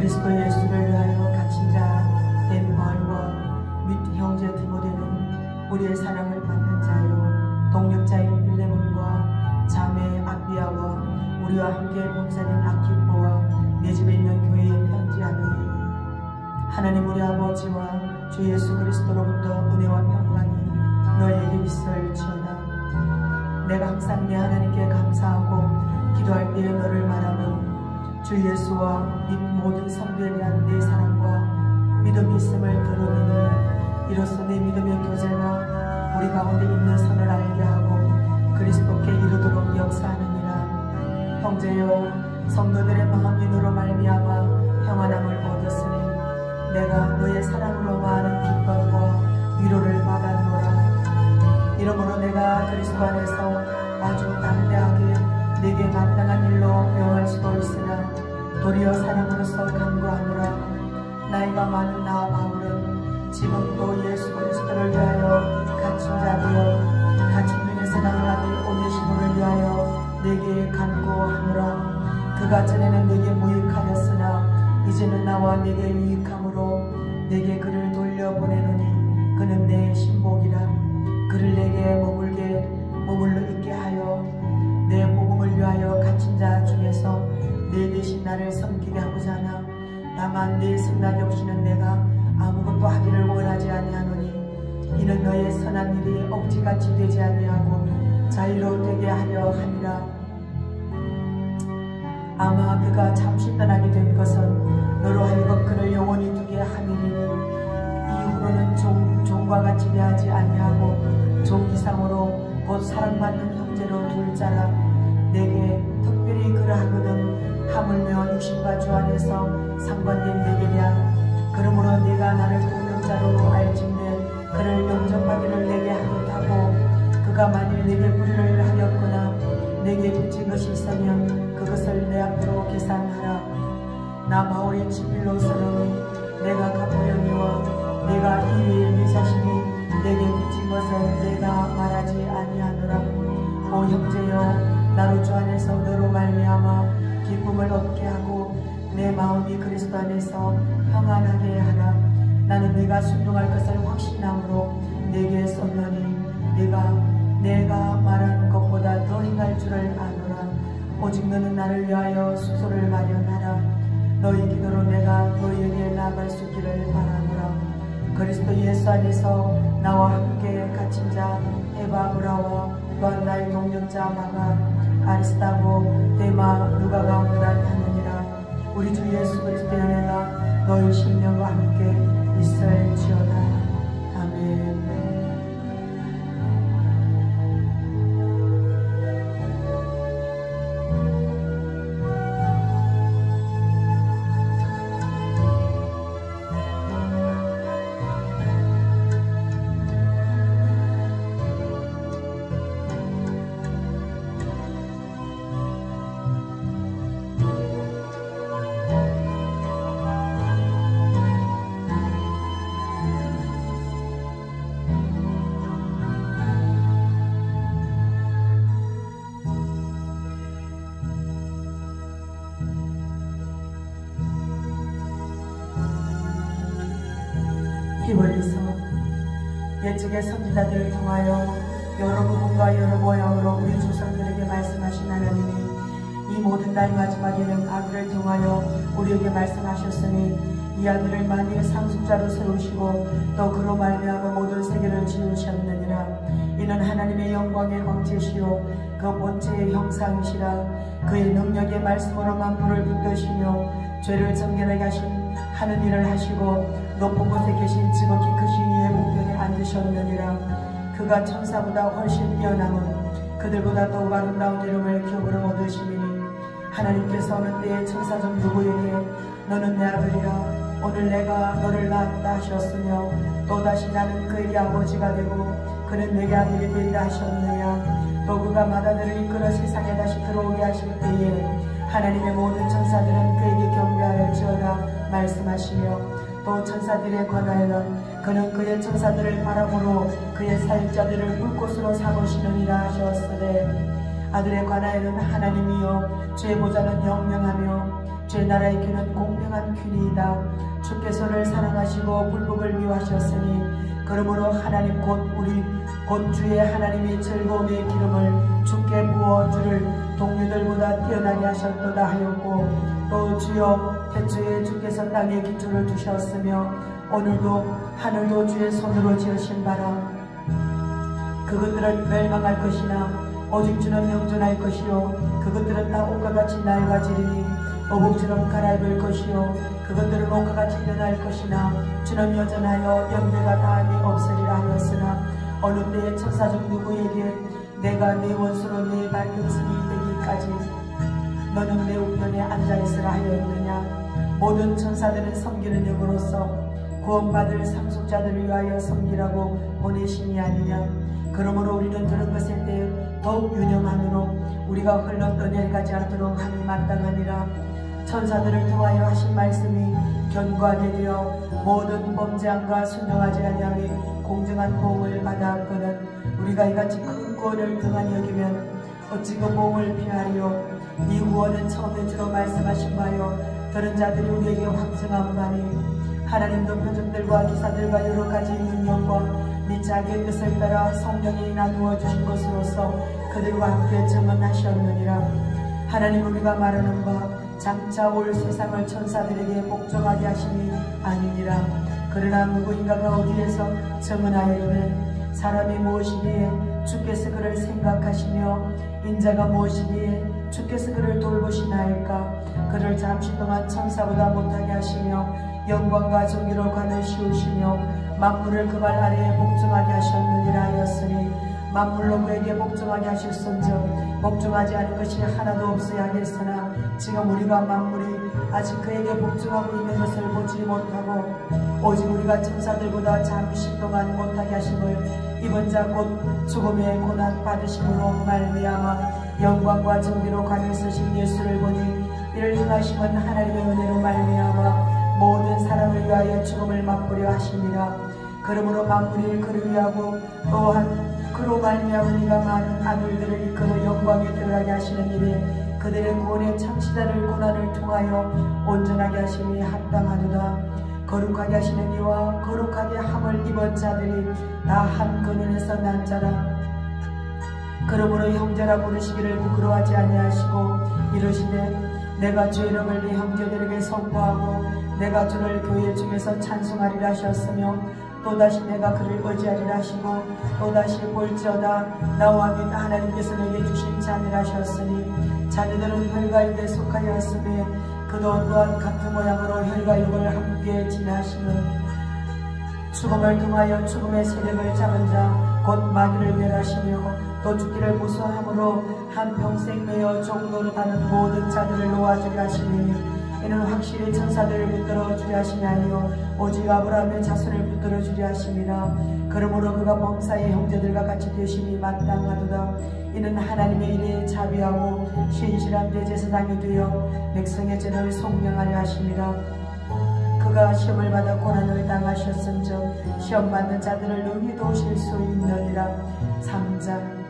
그리스도 예수를 위하여 갇힌 자 된 바울과 및 형제 디모데는 우리의 사랑을 받는 자요 동력자인 빌레몬과 자매 아비아와 우리와 함께 봉사된 아키포와 내 집에 있는 교회에 편지하노니 하나님 우리 아버지와 주 예수 그리스도로부터 은혜와 평강이 너희에게 있을지어다. 내가 항상 내 하나님께 감사하고 기도할 때에 너를 말하며 주 예수와 및 모든 성도에 대한 내 사랑과 믿음이 있음을 들으니 이로써 내 믿음의 교제가 우리 가운데 있는 선을 알게 하고 그리스도께 이르도록 역사하느니라. 형제여, 성도들의 마음이 너로 말미암아 평안함을 얻었으니 내가 너의 사랑으로 많은 기쁨과 위로를 받았노라. 이러므로 내가 그리스도 안에서 아주 담대하게 내게 마땅한 일로 명할 수도 있으나 도리어 사랑으로서 간구하노라. 나이가 많은 나 바울은 지금도 예수 그리스도를 위하여 갇힌 자 되어 갇힌 중에서 낳은 아들 오네시모를 위하여 내게 간구하노라. 그가 전에는 내게 무익하였으나 이제는 나와 내게 유익함으로 내게 그를 돌려보내노니 그는 내 신복이라. 그를 내게 머물러 있게 하여 내 복음을 위하여 갇힌 자 중에서 내 대신 나를 섬기게 하고자 하나 다만 내 승낙이 없이는 내가 아무것도 하기를 원하지 아니하노니 이는 너의 선한 일이 억지같이 되지 아니하고 자유롭게 하려 함이라. 아마 그가 잠시 떠나게 된 것은 너로 하여금 그를 영원히 두게 함이니 이후로는 종과 같이 대하지 아니하고 종 이상으로 곧 사랑받는 형제로 둘 자라. 내게 특별히 그러하거든 하물며 육신과 주 안에서 상관된 내게 대한 그러므로 네가 나를 동력자로 알진대 그를 영접하기를 내게 하겠다고 그가 만일 내게 불의를 하였거나 내게 빚진 것이 있으면 그것을 내 앞으로 계산하라. 나 바울이 친필로 쓰노니 내가 갚으려니와 내가 이외에 내 자신이 내게 빚진 것은 내가 말하지 아니하노라. 오 형제여, 나로 주 안에서 너로 말미암아 기쁨을 얻게 하고 내 마음이 그리스도 안에서 평안하게 하라. 나는 네가 순종할 것을 확신함으로 내게 썼노니 내가 말한 것보다 더 행할 줄을 아노라. 오직 너는 나를 위하여 숙소를 마련하라. 너희 기도로 내가 너희에게 나아갈 수 있기를 바라노라. 그리스도 예수 안에서 나와 함께 갇힌 자 에바브라와 또한 나의 동력자 마가 아리스타고 데마 누가가 문안하느니라. 우리 주 예수 그리스도의 은혜가 너희 심령과 함께 있을지어다. 아멘. 히브리서 옛적의 선지자들을 통하여 여러 부분과 여러 모양으로 우리 조상들에게 말씀하신 하나님이 이 모든 날 마지막에는 아들을 통하여 우리에게 말씀하셨으니 이 아들을 만일 상속자로 세우시고 또 그로 말미암아 모든 세계를 지으셨느니라. 이는 하나님의 영광의 형체시요 그 본체의 형상이시라. 그의 능력의 말씀으로 만물을 붙드시며 죄를 정결하게 하신 하는 일을 하시고 높은 곳에 계신 지극히 크신 이의 우편에 앉으셨느니라. 그가 천사보다 훨씬 뛰어남은 그들보다 더욱 아름다운 이름을 기업으로 얻으시니 하나님께서 어느 때에 천사 중 누구에게 너는 내 아들이라 오늘 내가 너를 낳았다 하셨으며 또다시 나는 그에게 아버지가 되고 그는 내게 아들이 되리라 하셨느냐. 또 그가 맏아들을 이끌어 세상에 다시 들어오게 하실 때에 하나님의 모든 천사들은 그에게 경배하였지어다 말씀하시며 또 천사들에 관하여는 그는 그의 천사들을 바람으로 그의 사역자들을 불꽃으로 삼으시느니라 하셨으되 아들에 관하여는 하나님이여 주의 보좌는 영영하며 주의 나라의 균은 공평한 균이이다. 주께서를 사랑하시고 불법을 미워하셨으니 그러므로 하나님 곧 주의 하나님이 즐거움의 기름을 주께 부어 주를 동료들보다 뛰어나게 하셨도다 하였고, 또 주여 태초에 주께서 땅에 기초를 두셨으며 오늘도 하늘도 주의 손으로 지으신 바라. 그것들은 멸망할 것이나 오직 주는 영존할 것이요 그것들은 다 옷과 같이 낡아지리니 어복처럼 갈아입을 것이요 그것들은 옷과 같이 변할 것이나 주는 여전하여 영대가 다함이 없으리라 하였으나 어느 때에 천사 중 누구에게 내가 네 원수로 네 발등승이 되기까지 너는 내 우편에 앉아있으라 하였느냐. 모든 천사들은 섬기는 영으로서 구원받을 상속자들을 위하여 섬기라고 보내심이 아니냐. 그러므로 우리는 들은 것에 대해 더욱 유념함으로 우리가 흘러 떠내려가지 않도록 함이 마땅하니라. 천사들을 통하여 하신 말씀이 견고하게 되어 모든 범죄함과 순종하지 아니함이 공정한 보응을 받았거든 우리가 이같이 큰 구원을 등한히 여기면 어찌 그 보응을 피하리요. 이 구원은 처음에 주로 말씀하신 바요 들은 자들이 우리에게 확증한 바니 하나님도 표적들과 기사들과 여러 가지 능력과 네 자기의 뜻을 따라 성령이 나누어 주신 것으로서 그들과 함께 증언하셨느니라. 하나님 우리가 말하는 바 장차 올 세상을 천사들에게 복종하게 하심이 아니니라. 그러나 누구인가가 어디에서 증언하여 이르되 사람이 무엇이기에 주께서 그를 생각하시며 인자가 무엇이기에 주께서 그를 돌보시나이까. 그를 잠시 동안 천사보다 못하게 하시며 영광과 존귀로 관을 씌우시며 만물을 그 발 아래에 복종하게 하셨느니라 하였으니 만물로 그에게 복종하게 하셨은즉 복종하지 않은 것이 하나도 없어야 하겠으나 지금 우리가 만물이 아직 그에게 복종하고 있는 것을 보지 못하고 오직 우리가 천사들보다 잠시 동안 못하게 하심을 입은 자 곧 죽음의 고난 받으심으로 말미암아 영광과 존귀로 관을 쓰신 예수를 보니 이를 행하심은 하나님의 은혜로 말미암아 모든 사람을 위하여 죽음을 맛보려 하심이라. 그러므로 만물이 그를 위하고 또한 그로 말미암아 네가 많은 아들들을 이끌어 영광에 들어가게 하시는 일에 그들의 구원의 창시자를 고난을 통하여 온전하게 하심이 합당하도다. 거룩하게 하시는 이와 거룩하게 함을 입은 자들이 다 한 근원에서 난 자라. 그러므로 형제라 부르시기를 부끄러워하지 아니하시고 이르시되 내가 주의 이름을 네 형제들에게 선포하고 내가 주를 교회 중에서 찬송하리라 하셨으며 또다시 내가 그를 의지하리라 하시고 또다시 볼지어다 나와 및 하나님께서 내게 주신 자녀라 하셨으니 자녀들은 혈과 육에 속하였으며 그도 또한 같은 모양으로 혈과 육을 함께 지나시는 죽음을 통하여 죽음의 세력을 잡은 자 곧 마귀를 멸하시며 또 죽기를 무서워함으로 한평생 매여 종노릇하는 모든 자들을 놓아주려 하시니 이는 확실히 천사들을 붙들어 주려 하심이 아니요 오직 아브라함의 자손을 붙들어 주려 하심이라. 그러므로 그가 범사의 형제들과 같이 되심이 마땅하도다. 이는 하나님의 일에 자비하고 신실한 대제사장이 되어 백성의 죄를 속량하려 하심이라. 그가 시험을 받아 고난을 당하셨은즉 시험 받는 자들을 능히 도우실 수 있느니라. 3장.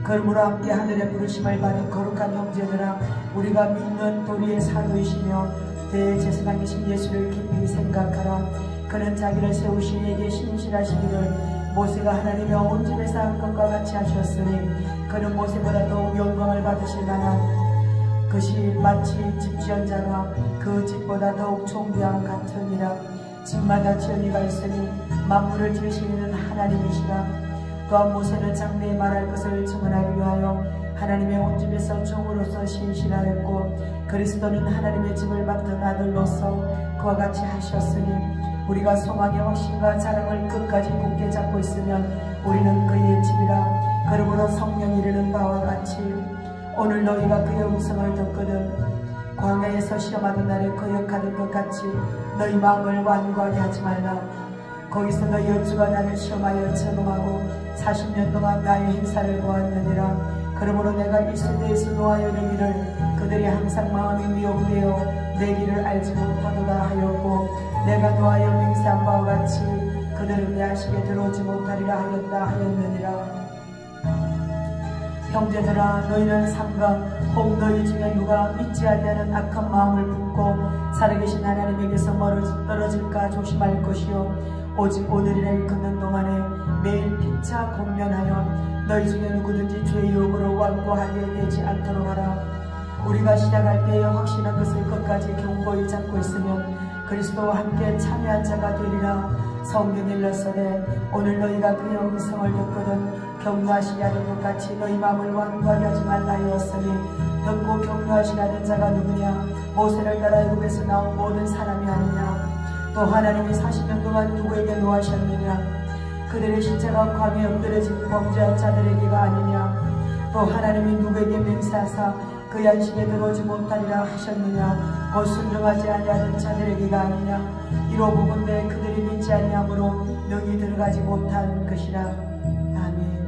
그러므로 함께 하늘의 부르심을 받은 거룩한 형제들아 우리가 믿는 도리의 사도이시며 대제사장이신 예수를 깊이 생각하라. 그는 자기를 세우신 이에게 신실하시기를 모세가 하나님의 온 집에서 한 것과 같이 하셨으니 그는 모세보다 더욱 영광을 받으실 만한 그것이 마치 집 지은 자가 그 집보다 더욱 존귀함 같으니라. 집마다 지은이가 있으니 만물을 지으시는 하나님이시라. 또한 모세는 장래에 말할 것을 증언하기 위하여 하나님의 온 집에서 종으로서 신실하였고 그리스도는 하나님의 집을 맡은 아들로서 그와 같이 하셨으니 우리가 소망의 확신과 자랑을 끝까지 굳게 잡고 있으면 우리는 그의 집이라. 그러므로 성령이 이르는 바와 같이 오늘 너희가 그의 음성을 듣거든 광야에서 시험하던 날에 거역하던 것 같이 너희 마음을 완고하게 하지 말라. 거기서 너희 주가 나를 시험하여 점검하고 40년 동안 나의 행사를 보았느니라. 그러므로 내가 이 세대에서 노하여 이르기를 그들이 항상 마음이 미혹되어 내 길을 알지 못하도다 하였고 내가 노하여 맹세한 바와 같이 그들은 내 안식에 들어오지 못하리라 하였다 하였느니라. 형제들아 너희는 삼가 혹 너희 중에 누가 믿지 아니하는 악한 마음을 품고 살아계신 하나님에게서 떨어질까 조심할 것이요 오직 오늘이라 일컫는 동안에 매일 피차 권면하여 너희 중에 누구든지 죄의 유혹으로 완고하게 되지 않도록 하라. 우리가 시작할 때에 확신한 것을 끝까지 견고히 잡고 있으면 그리스도와 함께 참여한 자가 되리라. 성경에 일렀으되 오늘 너희가 그의 음성을 듣거든 격려하시게 하는 것 같이 너희 마음을 완고하게 하지 말라 하였으니 듣고 격려하시게 하는 자가 누구냐? 모세를 따라 애굽에서 나온 모든 사람이 아니냐? 또 하나님이 40년 동안 누구에게 노하셨느냐? 그들의 신체가 광에 엎드려진 범죄한 자들에게가 아니냐? 또 하나님이 누구에게 맹세하사 그 안식에 들어오지 못하리라 하셨느냐? 곧 순종하지 아니하는 자들에게가 아니냐? 이로 보건대 그들이 믿지 아니하므로 능히 들어가지 못한 것이라. 아멘.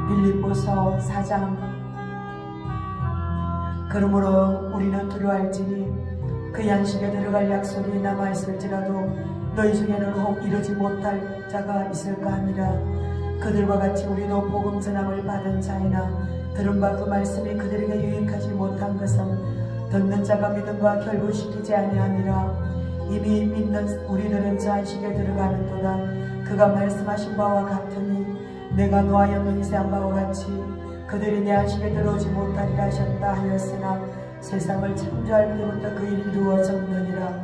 빌립보서 4장. 그러므로 우리는 두려워할지니 그 안식에 들어갈 약속이 남아있을지라도 너희 중에는 혹 이루지 못할 자가 있을까 하니라. 그들과 같이 우리도 복음 전함을 받은 자이나 들은 바 그 말씀이 그들에게 유익하지 못한 것은 듣는 자가 믿음과 결부시키지 아니하니라. 이미 믿는 우리들은 저 안식에 들어가는도다. 그가 말씀하신 바와 같으니 내가 노하여 맹세한 바와 같이 그들이 내 안식에 들어오지 못하리라 하셨다 하였으나 세상을 창조할 때부터 그 일이 이루어졌느니라.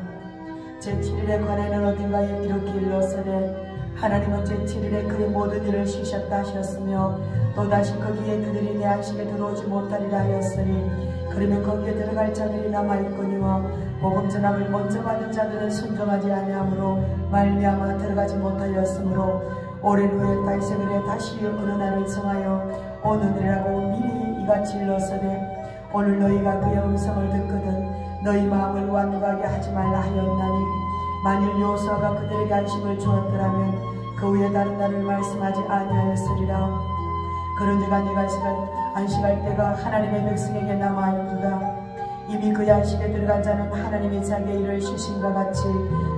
제7일에 관하여는 어딘가에 이렇게 일렀으되 하나님은 제7일에 그의 모든 일을 쉬셨다 하셨으며 또다시 거기에 그들이 내 안식에 들어오지 못하리라 하였으니 그러면 거기에 들어갈 자들이 남아있거니와 복음 전함을 먼저 받은 자들은 순종하지 아니하므로 말미암아 들어가지 못하였으므로 오랜 후에 다윗에게 다시 어느 날을 정하여 오늘이라고 미리 이같이 일렀으되 오늘 너희가 그의 음성을 듣거든 너희 마음을 완고하게 하지 말라 하였나니 만일 여호수아가 그들에게 안식을 주었더라면 그 후에 다른 날을 말씀하지 아니하였으리라. 그런즉 네가 안식할 때가 하나님의 백성에게 남아있도다. 이미 그 안식에 들어간 자는 하나님이 자기의 일을 쉬신과 같이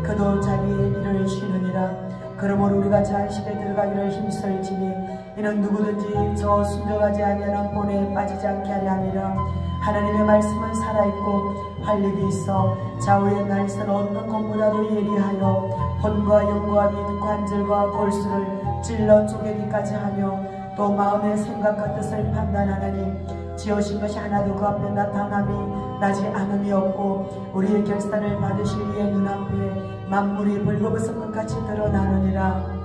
그도 자기의 일을 쉬느니라. 그러므로 우리가 저 안식에 들어가기를 힘쓸지니 이는 누구든지 저 순종하지 아니하는 본에 빠지지 않게 하려 함이라. 하나님의 말씀은 살아있고 활력이 있어 좌우의 날선 어떤 것보다도 예리하여 혼과 영과 및 관절과 골수를 찔러 쪼개기까지 하며 또 마음의 생각과 뜻을 판단하느니 지으신 것이 하나도 그 앞에 나타남이 나지 않음이 없고 우리의 결산을 받으실 이의 눈앞에 만물이 벌거벗은 것 같이 드러나느니라.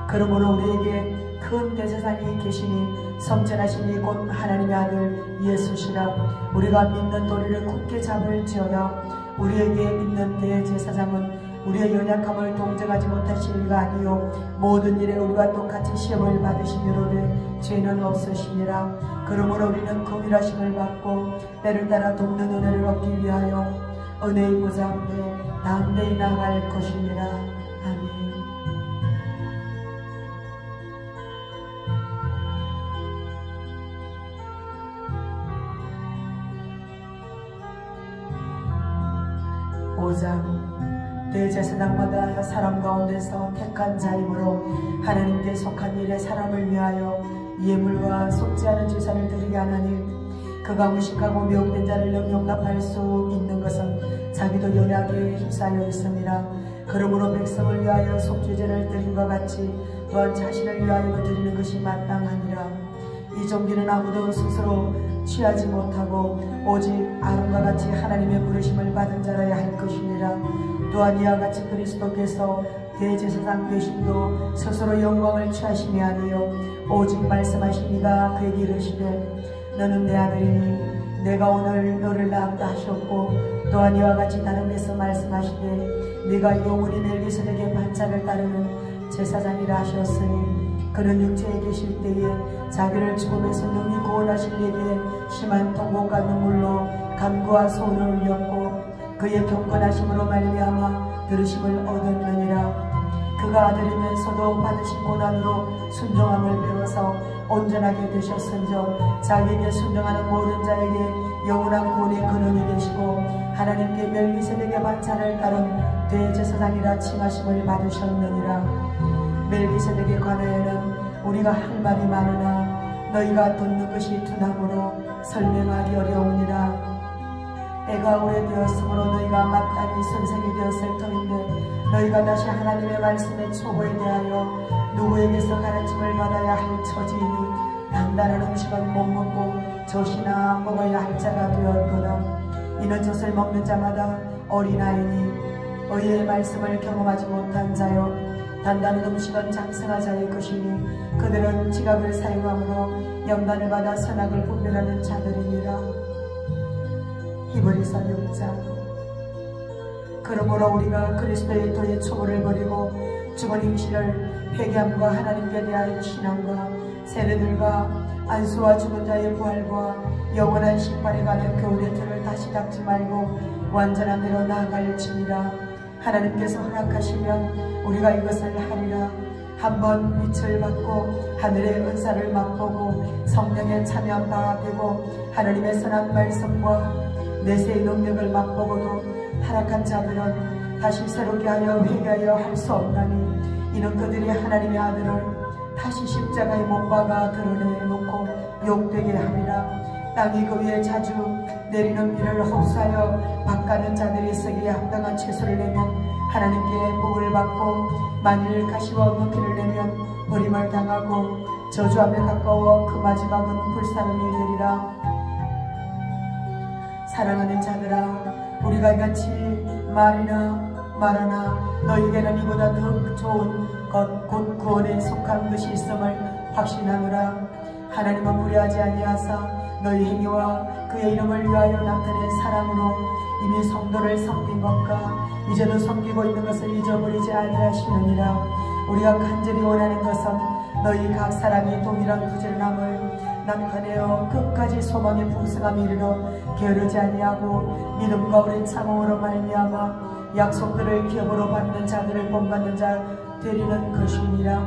그러므로 우리에게 큰 대제사장이 계시니 성전하신 이 곧 하나님의 아들 예수시라. 우리가 믿는 도리를 굳게 잡을지어다. 우리에게 있는 대제사장은 우리의 연약함을 동정하지 못하실 이가 아니요 모든 일에 우리와 똑같이 시험을 받으시미로되 죄는 없으시니라. 그러므로 우리는 긍휼하심을 받고 때를 따라 돕는 은혜를 얻기 위하여 은혜의 보좌 앞에 담대히 나아갈 것이니라. 아멘. 대제사장마다 사람 가운데서 택한 자이므로 하나님께 속한 일에 사람을 위하여 예물과 속지 않은 제사를 드리게 하나니 그가 무식하고 미혹된 자를 용납할 수 있는 것은 자기도 연약에 휩싸여 있습니다. 그러므로 백성을 위하여 속죄제를 드림과 같이 또한 자신을 위하여 드리는 것이 마땅하니라. 이 종기는 아무도 스스로 취하지 못하고 오직 아론과 같이 하나님의 부르심을 받은 자라야 할 것이니라. 또한 이와 같이 그리스도께서 대제사장 되심도 스스로 영광을 취하심이 아니요 오직 말씀하신 이가 그에게 이르시되 너는 내 아들이니 내가 오늘 너를 낳았다 하셨고 또한 이와 같이 다른 데서 말씀하시되 네가 영원히 멜기세덱의 반차를 따르는 제사장이라 하셨으니 그는 육체에 계실 때에 자기를 죽음에서 능히 구원하실 이에게 심한 통곡과 눈물로 간구와 소원을 울렸고 그의 경건하심으로 말미암아 들으심을 얻었느니라. 그가 아들이면서도 받으신 고난으로 순종함을 배워서 온전하게 되셨은즉 자기에게 순종하는 모든 자에게 영원한 구원의 근원이 되시고 하나님께 멜기세덱의 반차를 따른 대제사장이라 칭하심을 받으셨느니라. 멜기세덱에 관하여는 우리가 할 말이 많으나 너희가 듣는 것이 두나무로 설명하기 어려우니라. 때가 오래되었으므로 너희가 마땅히 선생이 되었을 터인데 너희가 다시 하나님의 말씀의 초보에 대하여 누구에게서 가르침을 받아야 할 처지이니 단단한 음식은 못 먹고 젖이나 먹어야 할 자가 되었거나 이는 젖을 먹는 자마다 어린아이니 의의 말씀을 경험하지 못한 자요 단단한 음식은 장성한 자의 것이니 그들은 지각을 사용함으로 영단을 받아 선악을 분별하는 자들이니라. 히브리서 6장. 그러므로 우리가 그리스도의 도의 초보를 버리고 죽은 행실을 회개함과 하나님께 대한 신앙과 세례들과 안수와 죽은 자의 부활과 영원한 심판에 관한 교훈의 틀을 다시 닦지 말고 완전한 대로 나아갈지니라. 하나님께서 허락하시면 우리가 이것을 하리라. 한번 빛을 받고 하늘의 은사를 맛보고 성령에 참여한 바 되고 하나님의 선한 말씀과 내세의 능력을 맛보고도 타락한 자들은 다시 새롭게 하여 회개하여 할 수 없나니 이는 그들이 하나님의 아들을 다시 십자가에 못 박아 드러내놓고 욕되게 하리라. 땅이 그 위에 자주 내리는 비를 흡수하여 밭가는 자들이 쓰기에 합당한 채소를 내면 하나님께 복을 받고 만일 가시와 먹기를 내면 버림을 당하고 저주 앞에 가까워 그 마지막은 불사름이 되리라. 사랑하는 자들아, 우리가 이같이 말하나 너희에게는 이보다 더 좋은 것 곧 구원에 속한 것이 있음을 확신하노라. 하나님은 무례하지 아니하사 너희 행위와 그의 이름을 위하여 나타낸 사랑으로 이미 성도를 섬긴 것과 이제도 섬기고 있는 것을 잊어버리지 아니하시느니라. 우리가 간절히 원하는 것은 너희 각 사람이 동일한 부지런함을 남편에어 끝까지 소망의 풍성함에 이르러 게으르지 아니하고 믿음과 오랜 참음으로 말미암아 약속들을 기업으로 받는 자들을 본받는 자 되리는 것이니라.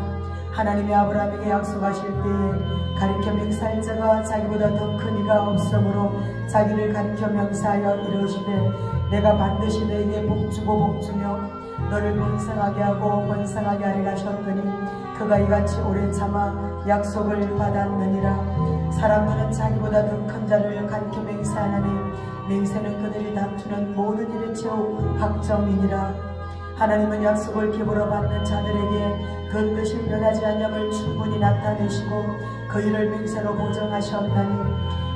하나님이 아브라함에게 약속하실 때에 가리켜 맹세할 자가 자기보다 더 큰 이가 없으므로 자기를 가리켜 명세하여 이르시되 내가 반드시 너에게 복주고 복주며 너를 번성하게 하고 번성하게 하리라 하셨더니 그가 이같이 오래 참아 약속을 받았느니라. 사람들은 자기보다 더 큰 자를 가리켜 맹세하나니 맹세는 그들이 다투는 모든 일의 최후 확정이니라. 하나님은 약속을 기업으로 받는 자들에게 그 뜻이 변하지 않음을 충분히 나타내시고 그 일을 맹세로 보정하셨나니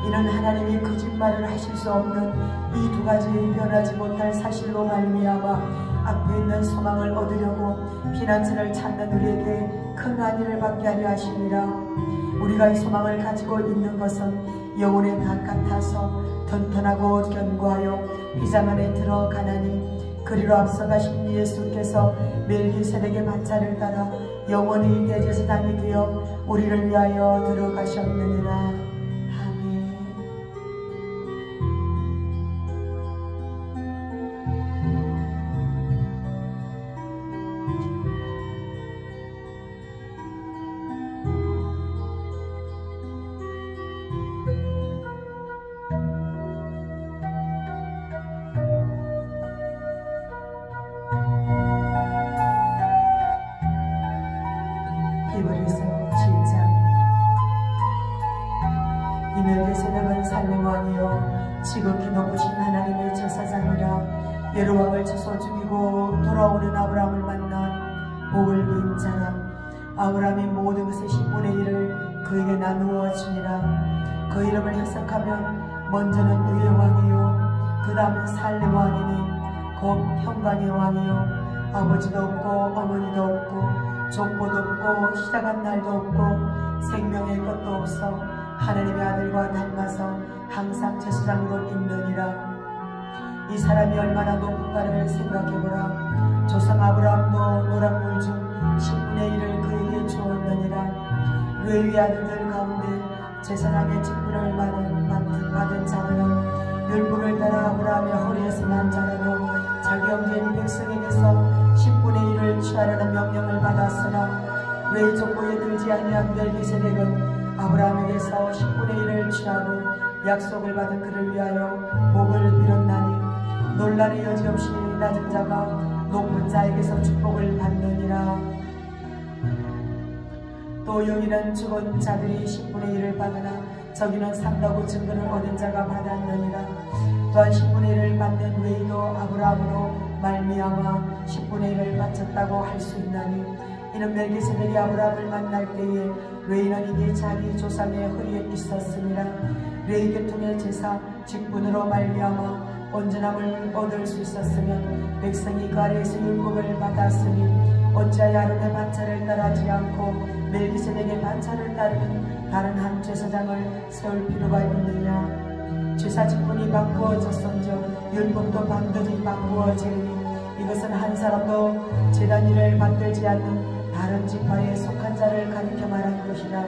이는 하나님이 거짓말을 하실 수 없는 이 두 가지 변하지 못할 사실로 말미암아 앞에 있는 소망을 얻으려고 피난처를 찾는 우리에게 큰 안위를 받게 하려 하심이라. 우리가 이 소망을 가지고 있는 것은 영혼의 닭 같아서 튼튼하고 견고하여 휘장 안에 들어가나니 그리로 앞서가신 예수께서 멜기세덱의 반차를 따라 영원히 대제사장이 되어 우리를 위하여 들어가셨느니라. 아멘. 히브리서 7장. 이 멜기세덱은 살림 왕이요 지극히 높으신 하나님의 제사장이라. 여로왕을 쳐서 죽이고 돌아오는 아브라함을 만난 복을 빈 자라. 아브라함이 모든 것의 10분의 1을 그에게 나누어 주니라. 그 이름을 해석하면 먼저는 의의 왕이요 그 다음은 살림 왕이니 곧 평강의 왕이요 아버지도 없고 어머니도 없고 족보도 없고 시작한 날도 없고 생명의 것도 없어 하나님의 아들과 닮아서 항상 제사장으로 있느니라. 이 사람이 얼마나 높은가를 생각해보라. 조상 아브라함도 노란물 중 10분의 1을 그에게 주었느니라. 레위 아들들 가운데 제사장의 직분을 받은 자들은 율법을 따라 아브라함의 허리에서 난 자라도 자기 형제인 백성에게서 10분의 1을 자기를 취하라는 명령을 받았으나 왜 족보에 들지 아니한 멜기세덱은 아브라함에게서 10분의 1을 취하고 약속을 받은 그를 위하여 복을 빌었나니 논란의 여지없이 낮은 자가 높은 자에게서 축복을 받느니라. 또 여기는 죽은 자들이 10분의 1을 받으나 저기는 산다고 증거를 얻은 자가 받았느니라. 또한 10분의 1을 받는 외에도 아브라함으로 말미암아 10분의 1을 바쳤다고 할 수 있나니 이는 멜기세덱이 아브라함을 만날 때에 레위는 이미 자기 조상의 허리에 있었음이라. 레위 계통의 제사 직분으로 말미암아 온전함을 얻을 수 있었으면 백성이 그 아래에서 율법을 받았으니 어찌하여 아론의 반차를 따르지 않고 멜기세덱의 반차를 따르는 다른 한 제사장을 세울 필요가 있느냐. 제사 직분이 바꾸어졌은즉 율법도 반드시 바꾸어지니 이것은 한 사람도 제단 일을 받들지 않는 다른 지파에 속한 자를 가리켜 말한 것이라.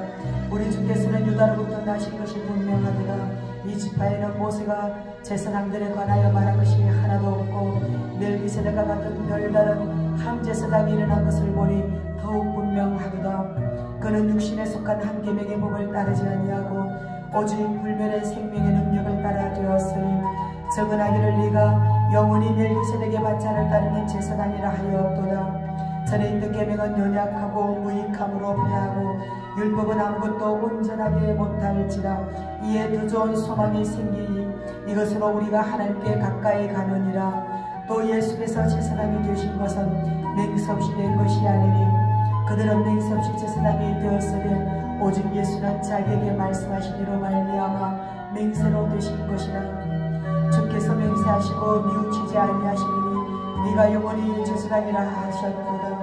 우리 주께서는 유다로부터 나신 것이 분명하더라. 이 지파에는 모세가 제사장들에 관하여 말한 것이 하나도 없고 멜기세덱과 같은 별다른 함제사장이 일어난 것을 보니 더욱 분명하도다. 그는 육신에 속한 한 계명의 법을 따르지 아니하고 오직 불멸의 생명의 능력을 따라 되었으니 적은하기를 네가 영원히 멜기세덱의 반차를 따르는 제사장이라 하였도다. 전에 있던 계명은 연약하고 무익함으로 패하고 율법은 아무것도 온전하게 못할지라. 이에 더 좋은 소망이 생기니 이것으로 우리가 하나님께 가까이 가느니라. 또 예수께서 제사장이 되신 것은 맹세없이 된 것이 아니니 그들은 맹세없이 제사장이 되었으되 오직 예수는 자기에게 말씀하신 이로 말미암아 맹세로 되신 것이라. 주께서 맹세하시고 뉘우치지 아니하시니 네가 영원히 제사장이라 하셨도다.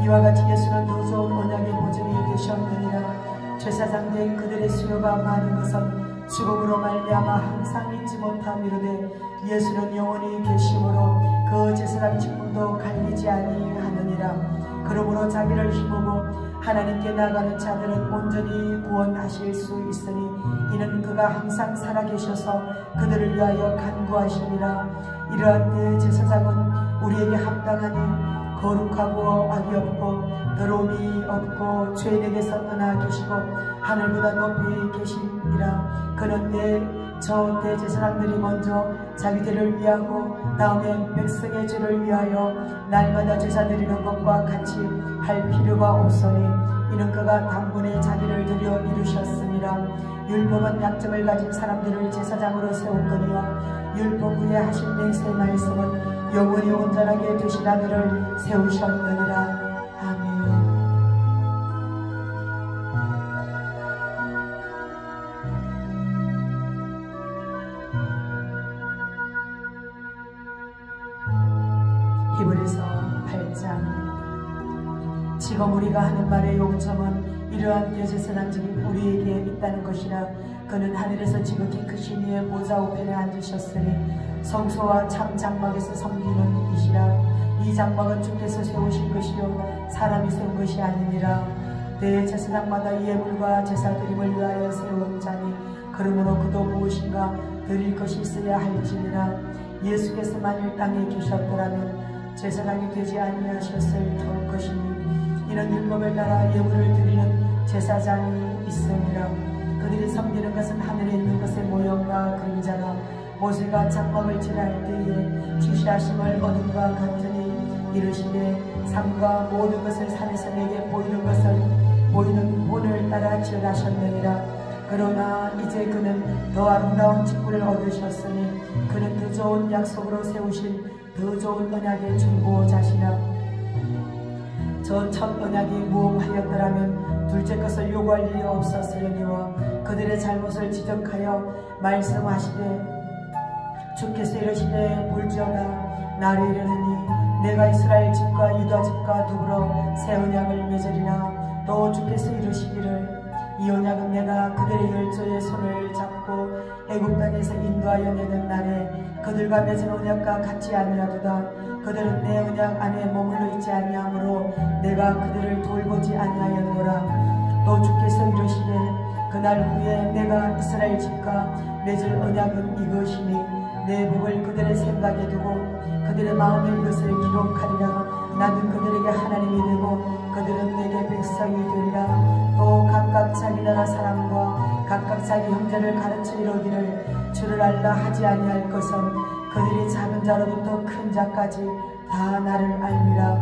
이와 같이 예수는 더 좋은 언약의 보증이 되셨느니라. 제사장 된 그들의 수요가 많은 것은 죽음으로 말미암아 항상 잊지 못함이로되 예수는 영원히 계심으로 그 제사장 직분도 갈리지 아니하느니라. 그러므로 자기를 힘으로 하나님께 나가는 자들은 온전히 구원하실 수 있으니 이는 그가 항상 살아계셔서 그들을 위하여 간구하시니라. 이러한 때 제사장은 우리에게 합당하니 거룩하고 악이 없고 더러움이 없고 죄인에게서 떠나 계시고 하늘보다 높이 계시니라. 그런데 저 대제사장들이 먼저 자기들을 위하고 다음에 백성의 죄를 위하여 날마다 제사 드리는 것과 같이 할 필요가 없으니 이는 그가 단번에 자기를 드려 이루셨습니다. 율법은 약점을 가진 사람들을 제사장으로 세웠거니와 율법 후에 하신 맹세의 말씀은 영원히 온전하게 되신 아들을 세우셨느니라. 아멘. 히브리서 8장. 지금 우리가 하는 말의 요점은 이러한 대제사장직이 우리에게 있다는 것이라. 그는 하늘에서 지극히 크신 이의 보좌 우편에 앉으셨으니 성소와 참 장막에서 섬기는 이시라. 이 장막은 주께서 세우신 것이요 사람이 세운 것이 아니니라. 대제사장마다 예물과 제사 드림을 위하여 세운 자니 그러므로 그도 무엇인가 드릴 것이 있어야 할지니라. 예수께서 만일 땅에 계셨더라면 제사장이 되지 아니하셨을 것이니 이런 율법을 따라 예물을 드리는 제사장이 있으니라. 그들이 섬기는 것은 하늘에 있는 것의 모형과 그림자라. 모세가 장막을 칠할 때에 지시하심을 얻은 것 같으니 이르시되 산과 모든 것을 산에서 내게 보이는 것을 보이는 본을 따라 지으라셨느니라. 그러나 이제 그는 더 아름다운 직분을 얻으셨으니 그는 더 좋은 약속으로 세우신 더 좋은 언약의 중보자시라. 저 첫 언약이 무험하였더라면 둘째 것을 요구할 일이 없었으려니와 그들의 잘못을 지적하여 말씀하시되 주께서 이르시되 볼지어다 나를 이르느니 내가 이스라엘 집과 유다 집과 더불어 새 언약을 맺으리라. 또 주께서 이르시기를 이 언약은 내가 그들의 열조의 손을 잡고 애굽 땅에서 인도하여 내는 날에 그들과 맺은 언약과 같지 아니하도다. 그들은 내 언약 안에 머물러 있지 아니하므로 내가 그들을 돌보지 아니하였노라. 또 주께서 이르시되 그날 후에 내가 이스라엘 집과 맺을 언약은 이것이니 내 복을 그들의 생각에 두고 그들의 마음에 이것을 기록하리라. 나는 그들에게 하나님이 되고 그들은 내게 백성이 되리라. 또 각각 자기 나라 사람과 각각 자기 형제를 가르쳐 이르기를 주를 알라 하지 아니할 것은 그들이 작은 자로부터 큰 자까지 다 나를 알미라.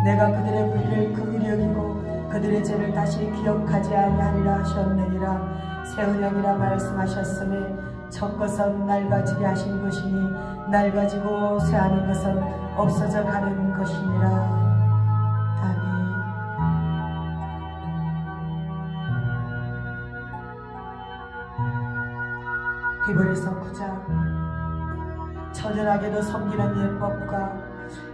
내가 그들의 불의를 긍휼히 여기고 그들의 죄를 다시 기억하지 아니하리라 하셨느니라. 새 언약이라 말씀하셨음에 첫 것은 낡아지게 하신 것이니 낡아지고 새하는 것은 없어져 가는 것이니라. 아멘. 히브리서 9장. 처절하게도 섬기는 예법과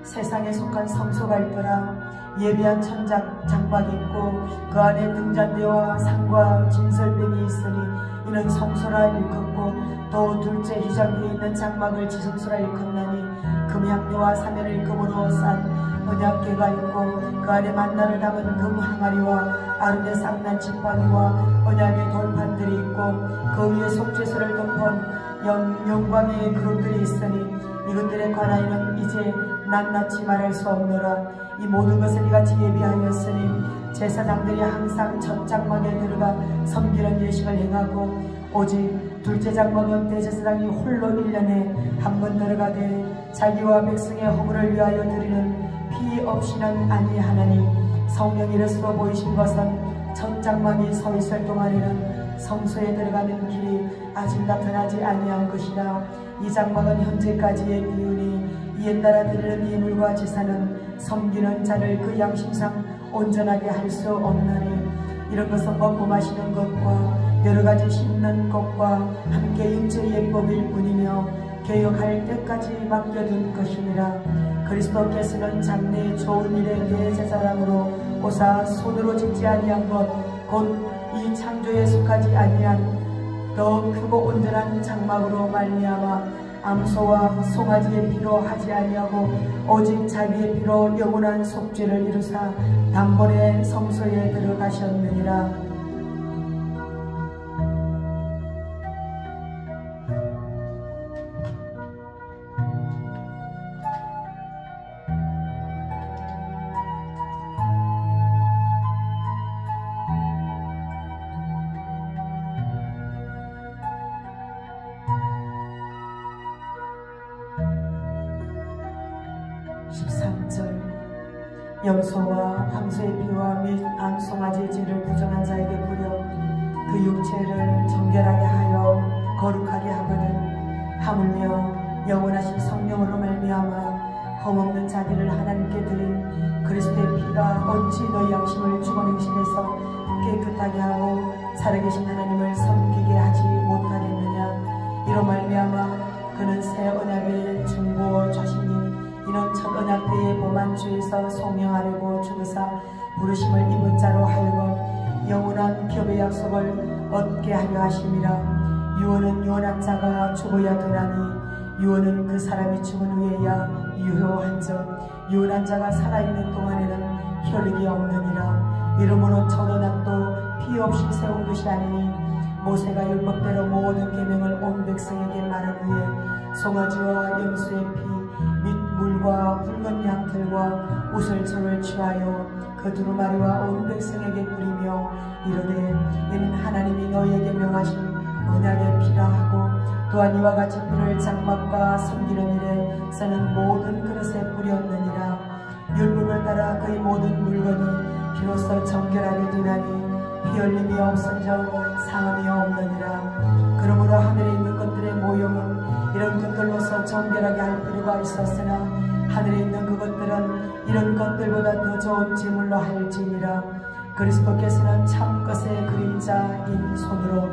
세상에 속한 성소가 있더라. 예비한 천작 장막이 있고 그 안에 등잔대와 상과 진설병이 있으니 이는 성소라 일컫고, 또 둘째 휘장 위에 있는 장막을 지성소라 일컫나니 금향료와 사면을 금으로 싼 언약궤가 있고 그 안에 만나를 담은 금 항아리와 아름의 쌍난 지팡이와 언약의 돌판들이 있고 그 위에 속죄소를 덮은 영광의 그릇들이 있으니 이것들에 관하여는 이제 낱낱이 말할 수 없노라. 이 모든 것을 이같이 예비하였으니 제사장들이 항상 첫 장막에 들어가 섬기는 예식을 행하고 오직 둘째 장막은 대제사장이 홀로 1년에 한 번 들어가되 자기와 백성의 허물을 위하여 드리는 피 없이는 아니하나니 성령이 이르시고 보이신 것은 첫 장막이 서 있을 동안에는 성소에 들어가는 길이 아직 나타나지 아니한 것이라. 이 장막은 현재까지의 비유니 이에 따라 드리는 예물과 제사는 섬기는 자를 그 양심상 온전하게 할 수 없나니 이런 것은 먹고 마시는 것과 여러가지 씹는 것과 함께 육체의 예법일 뿐이며 개혁할 때까지 맡겨둔 것이니라. 그리스도께서는 장래의 좋은 일에 대제사장으로 오사 손으로 짓지 아니한 것 곧 이 창조에 속하지 아니한 더 크고 온전한 장막으로 말미암아 암소와 송아지의 피로 하지 아니하고 오직 자기의 피로 영원한 속죄를 이루사 단번에 성소에 들어가셨느니라. 염소와 황소의 피와 및 암송아지의 죄를 부정한 자에게 부려 그 육체를 정결하게 하여 거룩하게 하거든 하물며 영원하신 성령으로 말미암아 험없는 자기를 하나님께 드린 그리스도의 피가 어찌 너희 양심을 죽은 행실에서 깨끗하게 하고 살아계신 하나님을 섬기게 하지 못하겠느냐. 이로 말미암아 그는 새 언약의 중보자시니 이는 첫 언약 때의 범한 죄에서 속량하려고 죽으사 부르심을 입은 자로 하여금 영원한 겹의 약속을 얻게 하려 하심이라. 유언은 유언한 자가 죽어야 되나니 유언은 그 사람이 죽은 후에야 유효한즉 유언한 자가 살아있는 동안에는 효력이 없느니라. 이러므로 첫 언약도 피 없이 세운 것이 아니니 모세가 율법대로 모든 계명을 온 백성에게 말한 후에 송아지와 염소의 피 및 물과 붉은 양털과 우슬초를 취하여 그 두루마리와 온 백성에게 뿌리며 이르되 이는 하나님이 너희에게 명하신 언약의 피라 하고 또한 이와 같이 피를 장막과 섬기는 일에 쓰는 모든 그릇에 뿌렸느니라. 율법을 따라 그의 모든 물건이 비로소 정결하게 되나니 피 흘림이 없어져 상함이 없느니라. 그러므로 하늘에 있는 것들의 모형은 이런 것들로서 정결하게 할 필요가 있었으나 하늘에 있는 그것들은 이런 것들보다 더 좋은 제물로 할지니라. 그리스도께서는 참 것의 그림자인 손으로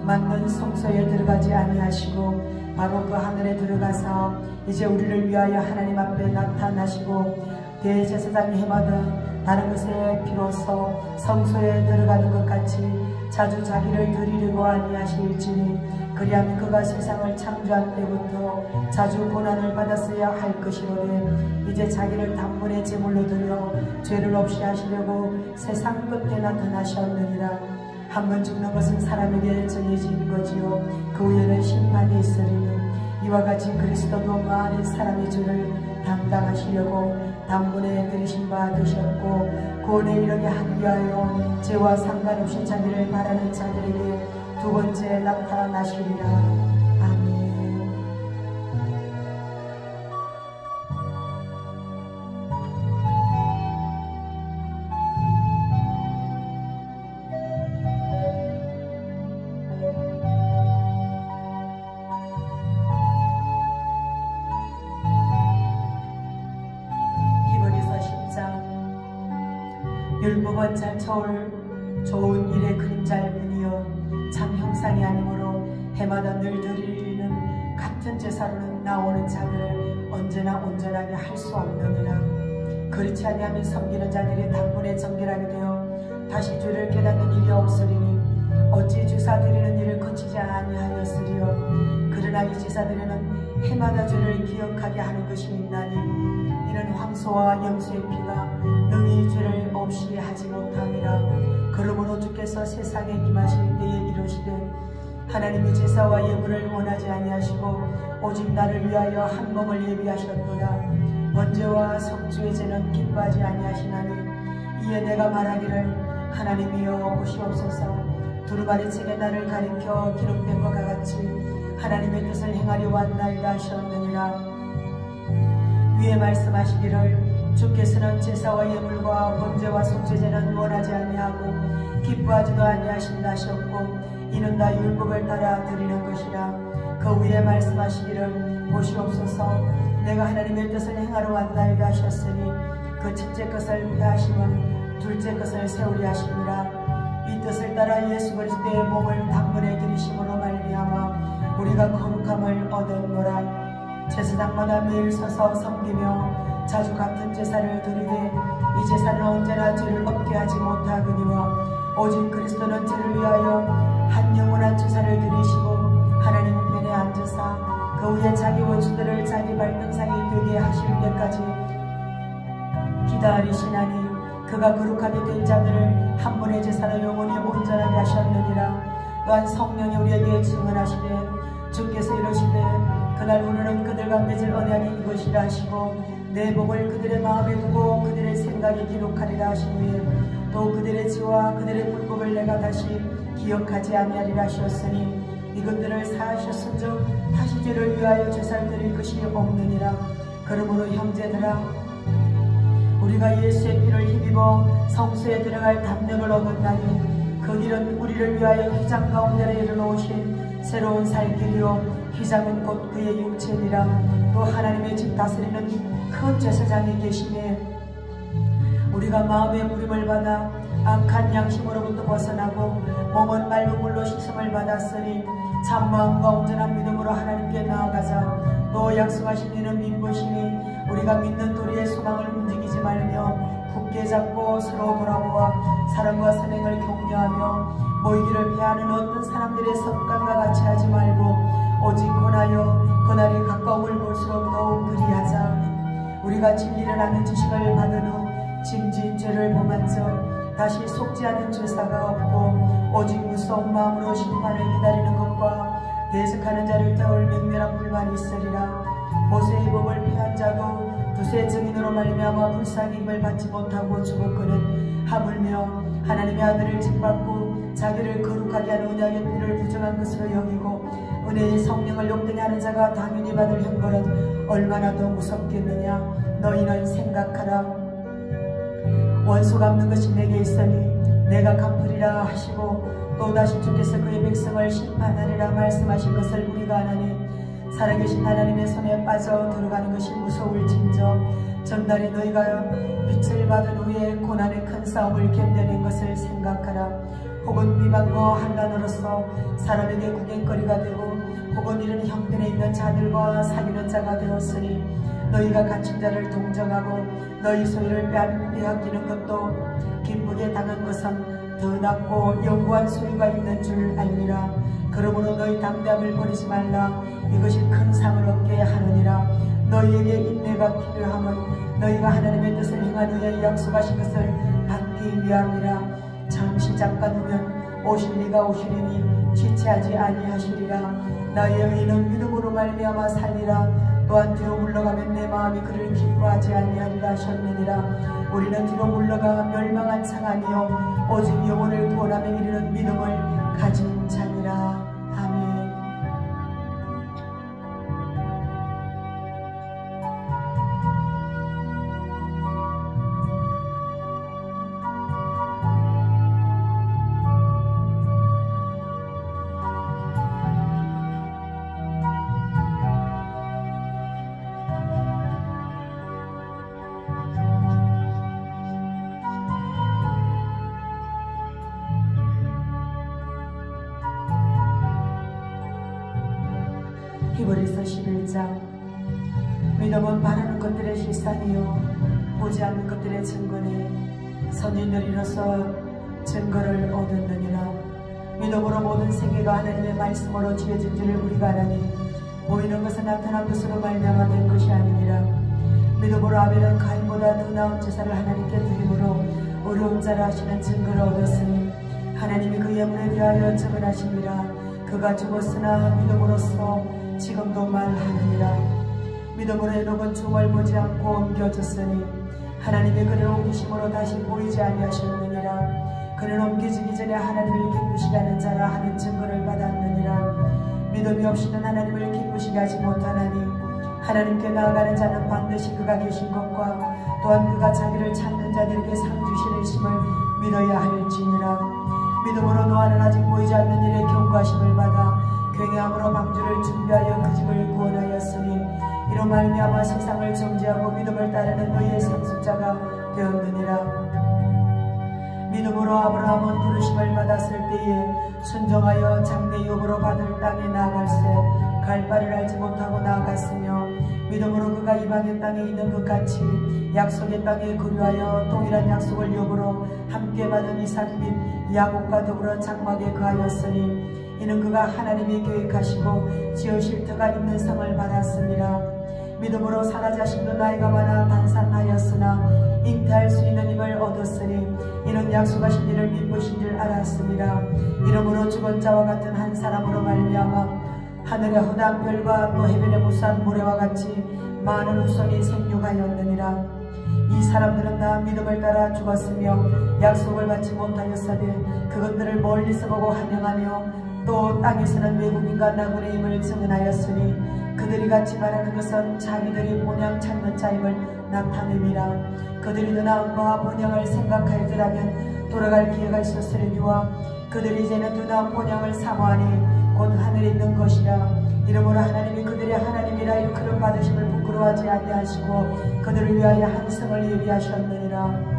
만든 성소에 들어가지 아니하시고 바로 그 하늘에 들어가사 이제 우리를 위하여 하나님 앞에 나타나시고 대제사장이 해마다 다른 것에 비로소 성소에 들어가는 것 같이 자주 자기를 드리려고 아니하실지니 그리하면 그가 세상을 창조한 때부터 자주 고난을 받았어야 할 것이로되 이제 자기를 단번에 제물로 드려 죄를 없이 하시려고 세상 끝에 나타나셨느니라. 한 번 죽는 것은 사람에게 정해진 거지요 그 후에는 심판이 있으리니 이와 같이 그리스도도 많은 사람의 죄를 담당하시려고 단번에 들이신 바 되셨고 구원에 이르게 하기 위하여 죄와 상관없이 자기를 바라는 자들에게 두 번째 나타나시리라. 아멘. 율법은 잘 좋은 일의 그림자일 뿐이요 참 형상이 아니므로 해마다 늘 드리는 같은 제사로는 나오는 자들을 언제나 온전하게 할 수 없느니라. 그렇지 아니하면 섬기는 자들이 단번에 정결하게 되어 다시 죄를 깨닫는 일이 없으리니 어찌 제사 드리는 일을 거치지 아니하였으리요. 그러나 이 제사 드리는 해마다 죄를 기억하게 하는 것이 있나니 이는 황소와 염소의 피가 능히 죄를 없이 하지 못함이라. 그러므로 주께서 세상에 임하실 때에 이르시되 하나님의 제사와 예물을 원하지 아니하시고 오직 나를 위하여 한 몸을 예비하셨도다. 번제와 속죄의 제는 기뻐하지 아니하시나니 이에 내가 말하기를 하나님이여 보시옵소서. 두루마리 책에 나를 가리켜 기록된 것과 같이 하나님의 뜻을 행하려 왔나이다 하셨느니라. 위에 말씀하시기를 주께서는 제사와 예물과 번제와 속죄제는 원하지 아니하고 기뻐하지도 아니하신다 하셨고 이는 다 율법을 따라 드리는 것이라. 그 위에 말씀하시기를 보시옵소서 내가 하나님의 뜻을 행하러 왔나이다 하셨으니 그 첫째 것을 폐하심은 둘째 것을 세우려 하심이라. 이 뜻을 따라 예수 그리스도의 몸을 단번에 드리심으로 말미암아 우리가 거룩함을 얻었노라. 제사장마다 매일 서서 섬기며 자주 같은 제사를 드리되 이 제사는 언제나 죄를 없게 하지 못하거니와 오직 그리스도는 죄를 위하여 한 영원한 제사를 드리시고 하나님 편에 앉으사 그 위에 자기 원수들을 자기 발등상이 되게 하실 때까지 기다리시나니 그가 거룩하게 된 자들을 한 번의 제사로 영원히 온전하게 하셨느니라. 또한 성령이 우리에게 증언하시되 주께서 이르시되 그날 우리는 그들과 맺을 언약이 이것이라 하시고 내 복을 그들의 마음에 두고 그들의 생각에 기록하리라 하신 후에 또 그들의 죄와 그들의 불법을 내가 다시 기억하지 아니하리라 하셨으니 이것들을 사하셨은즉 다시 죄를 위하여 제사를 드릴 것이 없느니라. 그러므로 형제들아 우리가 예수의 피를 힘입어 성소에 들어갈 담력을 얻었나니 그 길은 우리를 위하여 휘장 가운데로 이르러오신 새로운 살 길이요 휘장은 곧 그의 육체니라. 또 하나님의 집 다스리는 큰 제사장이 계시네 우리가 마음의 부림을 받아 악한 양심으로부터 벗어나고 몸은 맑은 물로 씻음을 받았으니 참마음과 온전한 믿음으로 하나님께 나아가자. 또 약속하신 이는 믿으시니 우리가 믿는 도리의 소망을 움직이지 말며 굳게 잡고 서로 돌아보아 사랑과 선행을 격려하며 모이기를 피하는 어떤 사람들의 습관과 같이 하지 말고 오직 권하여 그날이 가까움을 볼수록 더욱 그리하자. 우리가 진리를 아는 지식을 받은 후 짐진 죄를 범한 적 다시 속지 않은 죄사가 없고 오직 무서운 마음으로 심판을 기다리는 것과 대적하는 자를 태울 맹렬한 불만이 있으리라. 모세의 법을 폐한 자도 두세 증인으로 말미암아 불쌍히 힘을 받지 못하고 죽었거든 하물며 하나님의 아들을 짓밟고 자기를 거룩하게 하는 언약의 피를 부정한 것으로 여기고 은혜의 성령을 욕되게 하는 자가 당연히 받을 형벌은 얼마나 더 무섭겠느냐. 너희는 생각하라. 원수 갚는 것이 내게 있으니 내가 갚으리라 하시고 또다시 주께서 그의 백성을 심판하리라 말씀하신 것을 우리가 아나니 살아계신 하나님의 손에 빠져 들어가는 것이 무서울진저 전날에 너희가 빛을 받은 후에 고난의 큰 싸움을 견뎌낸 것을 생각하라. 혹은 비방과 환난으로서 사람에게 구경거리가 되고 혹은 이런 형편에 있는 자들과 사귀는 자가 되었으니 너희가 갇힌 자를 동정하고 너희 소유를 빼앗기는 것도 기쁘게 당한 것은 더 낫고 영구한 소유가 있는 줄 알미라. 그러므로 너희 담대함을 버리지 말라. 이것이 큰 상을 얻게 하느니라. 너희에게 인내가 필요함은 너희가 하나님의 뜻을 행한 후에 약속하신 것을 받기 위함이라. 잠시 잠깐 후면 오실 이가 오시리니 지체하지 아니하시리라. 나의 의인은 믿음으로 말미암아 살리라. 또한 뒤로 물러가면 내 마음이 그를 기뻐하지 아니하리라 하셨느니라. 우리는 뒤로 물러가 멸망한 상아니요 오직 영혼을 구원함에 이르는 믿음을 가진 자니라. 아멘. 히브리서 11장. 믿음은 바라는 것들의 실상이요 보지 않는 것들의 증거니 선인들이로서 증거를 얻었느니라. 믿음으로 모든 세계가 하나님의 말씀으로 지어진 줄을 우리가 아나니 보이는 것은 나타난 것으로 말미암아 된 것이 아니니라. 믿음으로 아벨은 가인보다 더 나은 제사를 하나님께 드림으로 어려운 자라 하시는 증거를 얻었으니 하나님이 그 예물에 대하여 증언하시니라. 그가 죽었으나 믿음으로써 지금도 말하느니라. 믿음으로 에녹은 죽음을 보지 않고 옮겨졌으니 하나님의 그를 옮기심으로 다시 보이지 아니하셨느니라. 그는 옮겨지기 전에 하나님을 기쁘시게 하는 자라 하는 증거를 받았느니라. 믿음이 없이는 하나님을 기쁘시게 하지 못하나니 하나님께 나아가는 자는 반드시 그가 계신 것과 또한 그가 자기를 찾는 자들에게 상 주시는 힘을 믿어야 할지니라. 믿음으로 노아는 아직 보이지 않는 일에 경고하심을 받아 굉야함으로 방주를 준비하여 그 집을 구원하였으니 이로 말미암아 세상을 정죄하고 믿음을 따르는 너희의 상속자가 되었느니라. 믿음으로 아브라함은 부르심을 받았을 때에 순종하여 장래 유업으로 받을 땅에 나아갈새 갈 바를 알지 못하고 나아갔으며 믿음으로 그가 이방의 땅에 있는 것 같이 약속의 땅에 거류하여 동일한 약속을 유업으로 함께 받은 이삭 및 야곱과 더불어 장막에 거하였으니 이는 그가 하나님이 계획하시고 지으실 터가 있는 상을 받았습니다. 믿음으로 사라 자신도 나이가 많아 단산하였으나 잉태할 수 있는 힘을 얻었으니 이는 약속하신 이를 미쁘신 줄 알았습니다. 이러므로 죽은 자와 같은 한 사람으로 말미암아 하늘의 허다한 별과 또 해변의 무수한 모래와 같이 많은 후손이 생육하였느니라. 이 사람들은 다 믿음을 따라 죽었으며 약속을 받지 못하였으되 그것들을 멀리서 보고 환영하며 또 땅에서는 외국인과 나그네 임을 증언하였으니 그들이 같이 말하는 것은 자기들이 본향 찾는 자임을 나타내미라. 그들이 더 나은 바와 본향을 생각하였더라면 돌아갈 기회가 있었으려니와 그들이 이제는 더 나은 본향을 사모하니 곧 하늘에 있는 것이라. 이러므로 하나님이 그들의 하나님이라 일컬음 받으심을 부끄러워하지 아니하시고 그들을 위하여 한 성을 예비하셨느니라.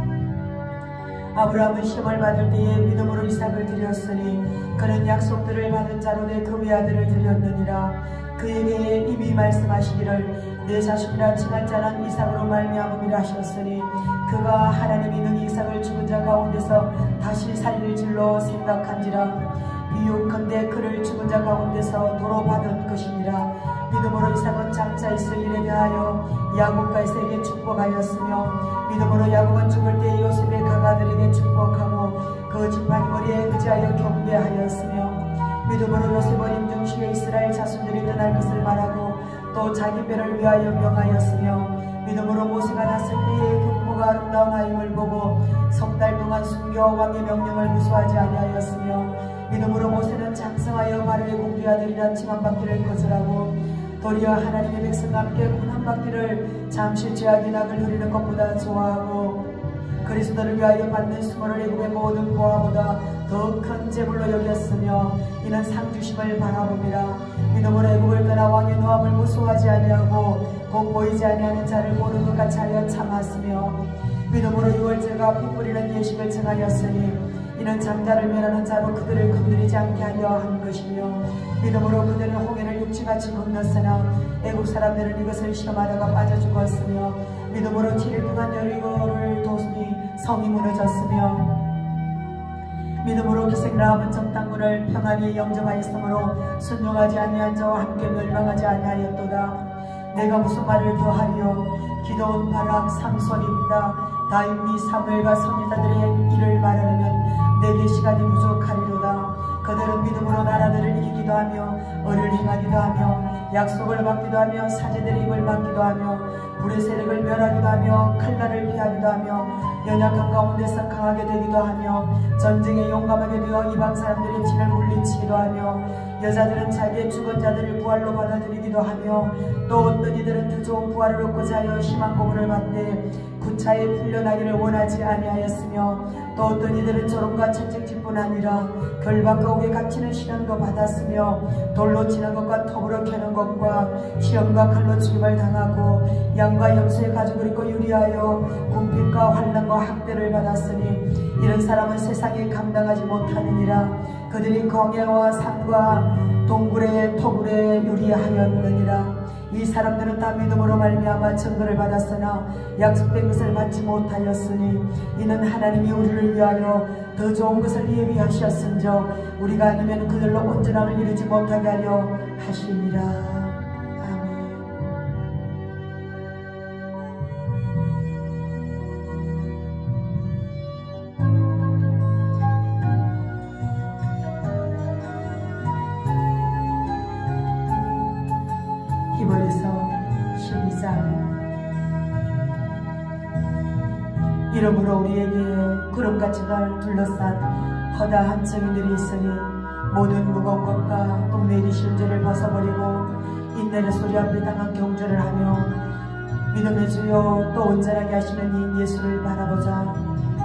아브라함은 시험을 받을 때에 믿음으로 이삭을 드렸으니 그는 약속들을 받은 자로 내 그 외아들을 드렸느니라. 그에게 이미 말씀하시기를 내 자식이라 칭할 자는 이삭으로 말미암음이라 하셨으니 그가 하나님이 능히 이삭을 죽은 자 가운데서 다시 살릴 줄로 생각한지라. 비유컨대 그를 죽은 자 가운데서 도로 받은 것이니라. 믿음으로 이삭은 장차 있을 일에 대하여 야곱과 에서에게 축복하였으며 믿음으로 야곱은 죽을 때 요셉의 가가들에게 축복하고 그 지팡이 머리에 그지하여 경배하였으며 믿음으로 요셉은 임종시에 이스라엘 자손들이 떠날 것을 말하고 또 자기 뼈를 위하여 명하였으며 믿음으로 모세가 났을 때에 그 부모가 아름다운 아임을 보고 석 달 동안 숨겨 왕의 명령을 무수하지 아니하였으며 믿음으로 모세는 장성하여 바로의 공주의 아들이라 칭함받기를 거절하고 도리어 하나님의 백성과 함께 군 한 바퀴를 잠시 죄악의 낙을 누리는 것보다 좋아하고 그리스도를 위하여 받는 수모를 애굽의 모든 보화보다 더 큰 재물로 여겼으며 이는 상 주심을 바라봅니다. 믿음으로 애굽을 떠나 왕의 노함을 무수하지 아니하고 곧 보이지 아니하는 자를 보는 것 같이 하여 참았으며 믿음으로 유월절과 피 뿌리는 예식을 정하였으니 이는 장자를 멸하는 자로 그들을 건드리지 않게 하려 한 것이며 믿음으로 그들은 홍해를 육지같이 건넜으나 애국 사람들은 이것을 시험하다가 빠져 죽었으며 믿음으로 7일 동안 여리고를 도니 성이 무너졌으며 믿음으로 기생라합은 적당군을 평안히 영접하였으므로 순종하지 아니한 자와 함께 멸망하지 아니하였도다. 내가 무슨 말을 더하리요. 기도온 바락 삼손 입다 다윗 및 사무엘과 선지자들의 일을 말하려면 내게 시간이 부족하리로다. 그들은 믿음으로 나라들을 이기기도 하며 의를 행하기도 하며 약속을 받기도 하며 사제들의 입을 막기도 하며 불의 세력을 멸하기도 하며 칼날을 피하기도 하며 연약한 가운데서 강하게 되기도 하며 전쟁에 용감하게 되어 이방 사람들의 진을 물리치기도 하며 여자들은 자기의 죽은 자들을 부활로 받아들이기도 하며 또 어떤 이들은 더 좋은 부활을 얻고자 하여 심한 고문을 받되 구차에 풀려나기를 원하지 아니하였으며 또 어떤 이들은 조롱과 채찍질뿐 아니라 결박과 옥에 갇히는 시련도 받았으며 돌로 치는 것과 톱으로 캐는 것과 시험과 칼로 죽임을 당하고 양과 염소의 가죽을 입고 유리하여 궁핍과 환난과 학대를 받았으니 이런 사람은 세상에 감당하지 못하느니라. 그들이 광야와 산과 동굴의 토굴에 유리하였느니라. 이 사람들은 다 믿음으로 말미암아 증거를 받았으나 약속된 것을 받지 못하였으니 이는 하나님이 우리를 위하여 더 좋은 것을 예비하셨은즉 우리가 아니면 그들로 온전함을 이루지 못하게 하려 하심이라. 아멘. 히브리서 12장. 이러므로 우리에게 구름같이 날 둘러싼 허다한 증인들이 있으니 모든 무거운 것과 또 내리실 죄를 벗어버리고 인내의 소리 앞에 당한 경주를 하며 믿음의 주요 또 온전하게 하시는 이 예수를 바라보자.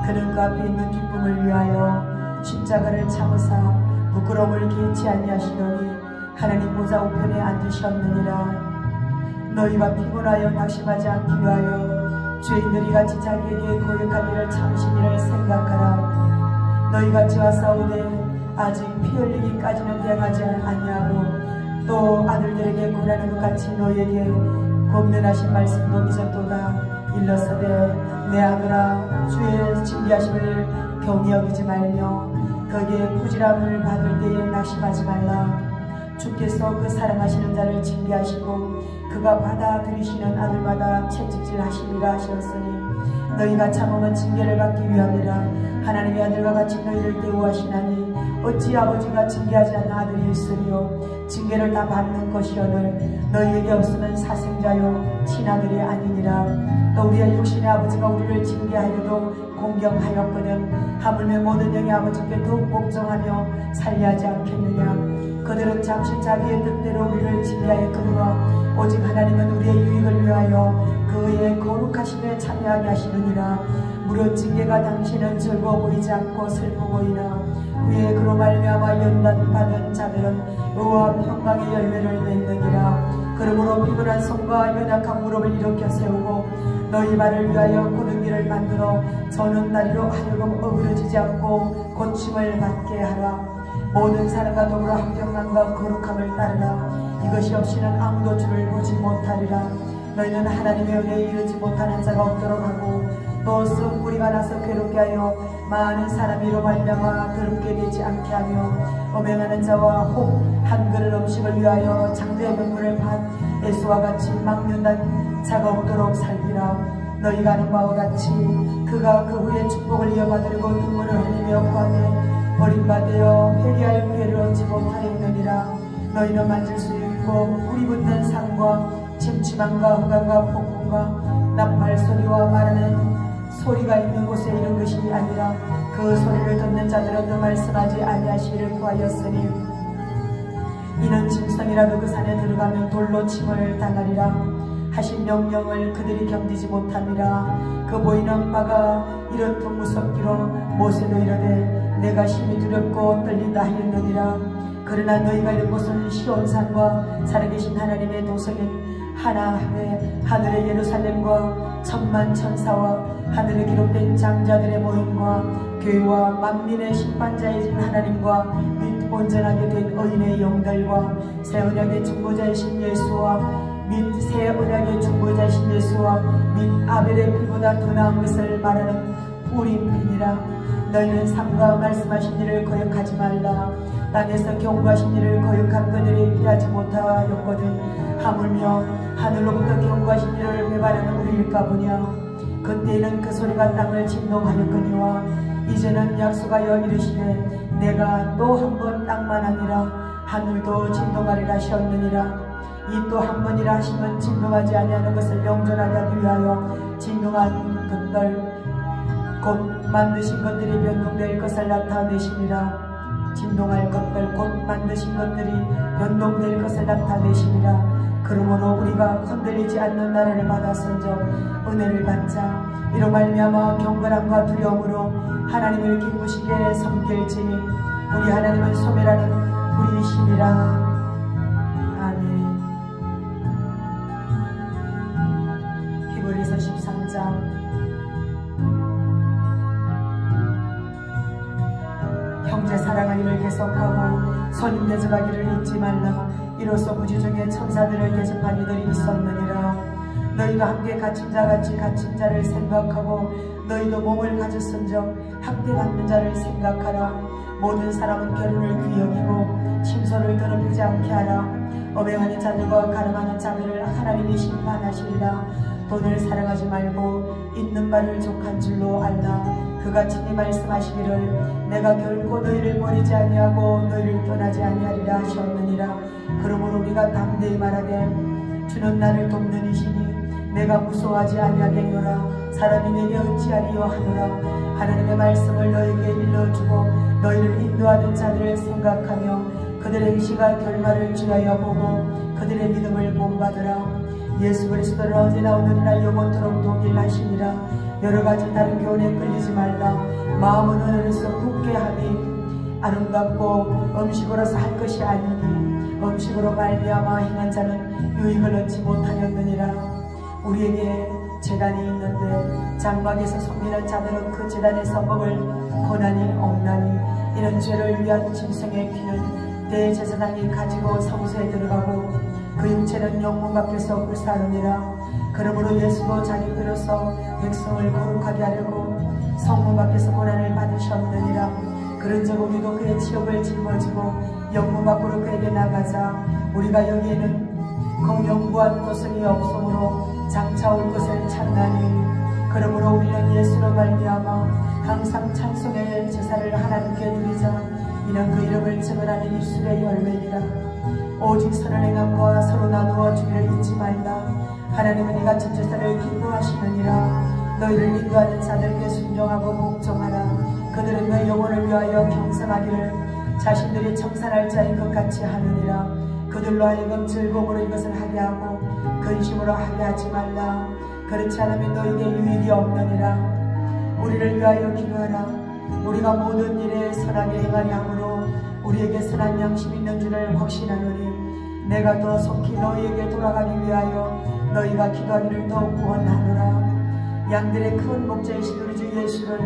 그는 그 앞에 있는 기쁨을 위하여 십자가를 참으사 부끄러움을 개의치 아니하시더니 하나님 보좌 우편에 앉으셨느니라. 너희가 피곤하여 낙심하지 않기 위하여 죄인들이 같이 자기에게 고역한 일을 참으신 일을 생각하라. 너희같이 싸우되 아직 피 흘리기까지는 대항하지 아니하고 또 아들들에게 고난하는 것 같이 너희에게 권면하신 말씀도 잊었도다. 일러서되 내 아들아 주의 징계하심을 경히 여기지 말며 거기에 꾸지람을 받을 때에 낙심하지 말라. 주께서 그 사랑하시는 자를 징계하시고 그가 받아들이시는 아들마다 채찍질 하심이라 하셨으니 너희가 참으면 징계를 받기 위함이라. 하나님의 아들과 같이 너희를 대우하시나니 어찌 아버지가 징계하지 않는 아들이 있으리요. 징계를 다 받는 것이오늘 너희에게 없으면 사생자요 친아들이 아니니라. 또 우리의 육신의 아버지가 우리를 징계하여도 공경하였거든 하물며 모든 영의 아버지께 더욱 복종하며 살려하지 않겠느냐. 그들은 잠시 자기의 뜻대로 우리를 징계하였거니와 오직 하나님은 우리의 유익을 위하여 그의 거룩하심에 참여하게 하시느니라. 무릇 징계가 당신은 즐거워 보이지 않고 슬퍼 보이나 위에 그로 말미암아 연단받은 자들은 의와 평강의 열매를 맺느니라. 그러므로 피곤한 손과 연약한 무릎을 일으켜 세우고 너희 발을 위하여 곧은 길을 만들어 저는 다리로 하여금 어그러지지 않고 고침을 받게 하라. 모든 사람과 더불어 합평함과 거룩함을 따르라. 이것이 없이는 아무도 주를 보지 못하리라. 너희는 하나님의 은혜에 이르지 못하는 자가 없도록 하고 또 썩무리가 나서 괴롭게 하여 많은 사람이 이로 말미암아 더럽게 되지 않게 하며 음행하는 자와 혹 한 그릇 음식을 위하여 장대의 명분을 판 에스와 같이 막는다는 자가 없도록 살리라. 너희가 아는 바와 같이 그가 그 후에 축복을 이어받으려고 눈물을 흘리며 구하며 버림받아 회개할 기회를 얻지 못하였느니라. 너희는 만질 수 있고 불이 붙는 산과 침침함과 흑암과 폭풍과 나팔 소리와 말하는 소리가 있는 곳에 이른 것이 아니라 그 소리를 듣는 자들은 그 말씀하지 아니하시기를 구하였으니 이는 짐승이라도 그 산에 들어가면 돌로 침을 당하리라 하신 명령을 그들이 견디지 못함이라. 그 보이는 바가 이렇듯 무섭기로 모세도 이르되 내가 심히 두렵고 떨린다 하였느니라. 그러나 너희가 이른 곳은 시온산과 살아계신 하나님의 도성인 하늘의 예루살렘과 천만 천사와 하늘에 기록된 장자들의 모임과 교회와 만민의 심판자이신 하나님과 및 온전하게 된 의인의 영들과 새 언약의 중보자이신 예수와 및 새 언약의 중보자이신 예수와 및 아벨의 피보다 더 나은 것을 말하는 뿌림이니라. 너희는 삼가 말씀하신 일을 거역하지 말라. 땅에서 경고하신 일을 거역한 그들이 피하지 못하였거든 하물며 하늘로부터 경고하신 일을 배반하는 우리일까 보냐. 그때에는 그 소리가 땅을 진동하였거니와 이제는 약속하여 이르시되 내가 또 한 번 땅만 아니라 하늘도 진동하리라 하셨느니라. 이 또 한 번이라 하시면 진동하지 아니하는 것을 영존하게 하기 위하여 진동한 것들 곧 만드신 것들이 변동될 것을 나타내시니라. 진동할 것들 곧 만드신 것들이 변동될 것을 나타내시니라. 그러므로 우리가 흔들리지 않는 나라를 받았은즉 은혜를 받자. 이로 말미암아 경건함과 두려움으로 하나님을 기쁘시게 섬길지니 우리 하나님은 소멸하는 불이시니라. 아멘. 히브리서 13장. 형제 사랑하기를 계속하고 선임 대접하기를 잊지 말라. 이로써 무지 중에 천사들을 대접한 이들이 있었느니라. 너희도 함께 갇힌 자같이 갇힌 자를 생각하고 너희도 몸을 가졌은즉 함께 갖는 자를 생각하라. 모든 사람은 결혼을 귀히 여기고 침소를 더럽히지 않게 하라. 엄행하는 자들과 가늠하는 자들을 하나님이 심판하시리라. 돈을 사랑하지 말고 있는 바를 족한 줄로 알라. 그가 친히 말씀하시기를 내가 결코 너희를 버리지 아니하고 너희를 떠나지 아니하리라 하셨느니라. 그러므로 우리가 담대히 말하되 주는 나를 돕는 이시니 내가 무서워하지 아니하겠노라. 사람이 내게 어찌하리요 하노라. 하나님의 말씀을 너에게 일러주고 너희를 인도하는 자들을 생각하며 그들의 행시가 결말을 주하여 보고 그들의 믿음을 본받으라. 예수 그리스도를 언제나 오늘이나 영원토록 동일하시니라. 여러가지 다른 교훈에 끌리지 말라. 마음은 은혜로서 굳게 하니 아름답고 음식으로서 할 것이 아니니 음식으로 말미암아 행한 자는 유익을 얻지 못하였느니라. 우리에게 제단이 있는데 장막에서 섬기는 자들은 그 제단에서 먹을 고난이 없나니 이런 죄를 위한 짐승의 피는 대제사장이 가지고 성소에 들어가고 그 육체는 영문 밖에서 불사르니라. 그러므로 예수도 자기 피로서 백성을 거룩하게 하려고 성문 밖에서 고난을 받으셨느니라. 그런즉 우리도 그의 치욕을 짊어지고 영문 밖으로 그에게 나가자. 우리가 여기에는 영구한 도성이 없으므로 장차 올 것을 찾나니 그러므로 우리는 예수로 말미암아 항상 찬송의 제사를 하나님께 드리자. 이는 그 이름을 증언하는 입술의 열매니라. 오직 선을 행함과 서로 나누어 주기를 잊지 말라. 하나님은 이같은 제사를 기뻐하시느니라. 너희를 인도하는 자들에게 순종하고 복종하라. 그들은 너희 영혼을 위하여 경성하기를 자신들이 청산할 자인 것 같이 하느니라. 그들로 하여금 즐거움으로 이것을 하게 하고 근심으로 하게 하지 말라. 그렇지 않으면 너희에게 유익이 없느니라. 우리를 위하여 기도하라. 우리가 모든 일에 선하게 행하려 하므로 우리에게 선한 양심 있는 줄을 확신하노니 내가 더 속히 너희에게 돌아가기 위하여 너희가 기도하기를 더욱 원하노라. 양들의 큰 목자이신 우리 주 예수를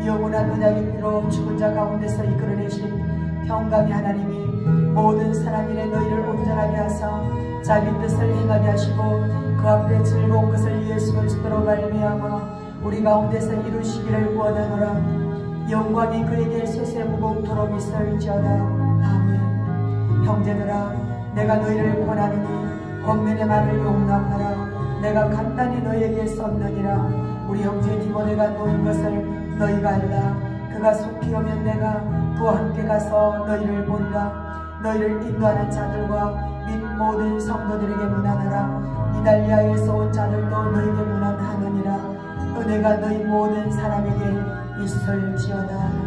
영원한 언약의 피로 죽은 자 가운데서 이끌어내신 평강의 하나님이 모든 선한 일에 너희를 온전하게 하사 자기 뜻을 행하게 하시고 그 앞에 즐거운 것을 예수 그리스도로 말미암아 우리 가운데서 이루시기를 원하노라. 영광이 그에게 세세 무궁토록 있을지어다. 아멘. 형제들아, 내가 너희를 권하노니 권면의 말을 용납하라. 내가 간단히 너희에게 썼느니라. 우리 형제 디모데가 놓인 것을 너희가 알라. 그가 속히 오면 내가 그와 함께 가서 너희를 보리라. 너희를 인도하는 자들과 및 모든 성도들에게 문안하라. 이달리아에서 온 자들도 너희에게 문안하느니라. 은혜가 너희 모든 사람에게 있을지어다.